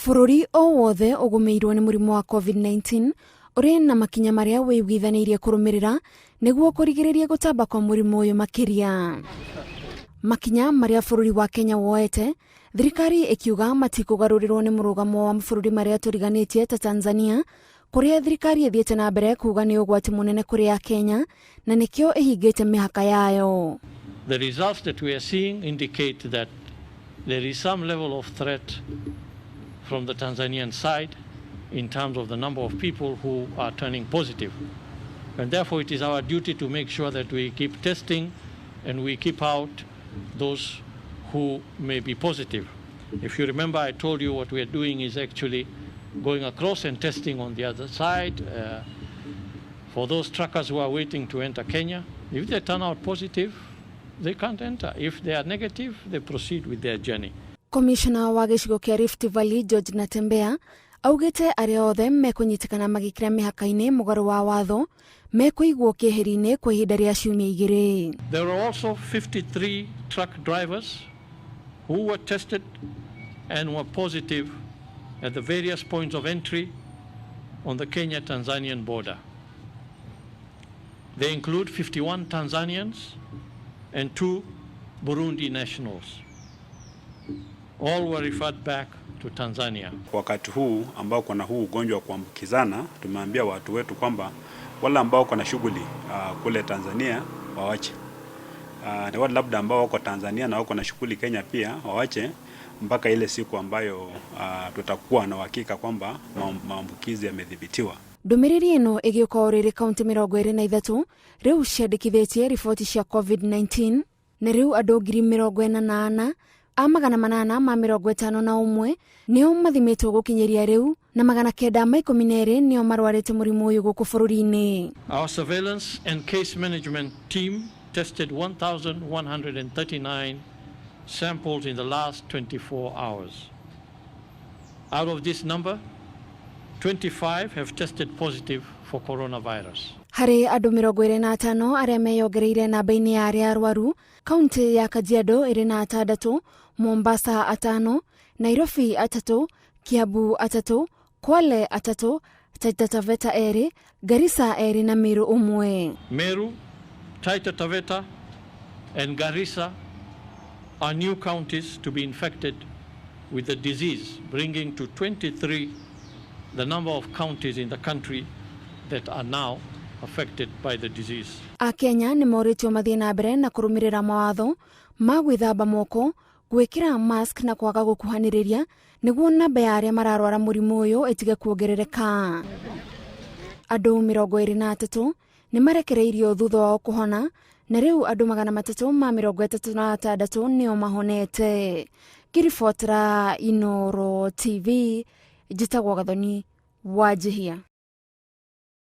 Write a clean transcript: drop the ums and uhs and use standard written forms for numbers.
Bururi o wothe ugumirwo ni murimu wa COVID-19 uri na makinya maria wiguithanirie kurumirira niguo kurigiriria gutamba kwa murimu uyu makiria. Makinya maria bururi wa Kenya woete, thirikari ikiuga matikugarurirwo ni murugamo wa mabũrũri maria turiganitie ta Tanzania, kuria thirikari ithiete na mbere kuga ni ugwati munene kuri ya Kenya na nikio ihingite mihaka yayo. The results that we are seeing indicate that there is some level of threat from the Tanzanian side in terms of the number of people who are turning positive. And therefore it is our duty to make sure that we keep testing and we keep out those who may be positive. If you remember, I told you what we are doing is actually going across and testing on the other side. For those truckers who are waiting to enter Kenya, if they turn out positive, they can't enter. If they are negative, they proceed with their journey. Commissioner wa gicigo kia Rift Valley George Natembea augite aria othe mekunyitikana magikira mihaka-ini mugaro wa watho mekuigwo keheri-ini kwa ihinda ria ciumia igiri. There were also 53 truck drivers who were tested and were positive at the various points of entry on the Kenya-Tanzanian border. They include 51 Tanzanians and 2 Burundi nationals. All were referred back to Tanzania. Wakati huu ambao kuna huu ugonjwa wa kuambukizana, tumeambia watu wetu kwamba wale ambao kuna shughuli kule Tanzania waache. Na wale labda ambao wako Tanzania na wako na shughuli Kenya pia waache mpaka ile siku ambayo tutakuwa na uhakika kwamba maambukizi yamedhibitiwa. Ndumiriri ino igiuka uriri kaunti 23 riu ciandikithitie riboti cia COVID-19 na riu andu 48,000 a 851 nio mathimitwo gukinyeria riu na 912 nio marwarite murimu uyu guku bururi-ini. Our surveillance and case management team tested 1,139 samples in the last 24 hours. Out of this number, 25 have tested positive for coronavirus. Hari andu 25 aria meyongereire namba-ini ya aria arwaru, kaunti ya Kajiado iri na 6, Mombasa 5, Nairobi 3, Kiambu 3, Kwale 3, Taita Taveta 2, Garissa 2 na Meru 1. Meru, Taita Taveta and Garissa are new counties to be infected with the disease, bringing to 23 the number of counties in the country that are now affected by the disease. Akenya ni moritio mathie na mbere na kurumirira mawatho ma gwithamba moko, gwikira mask na kwaga gukuhaniriria niguo namba ya aria mararwara murimu uyu itige kuongerereka. Andu 23 ni marekereirio thutha wao kuhona na riu andu 336 nio mahonete. Kiribotera Inoro TV, Jitagwo Gathoni, Wajihia.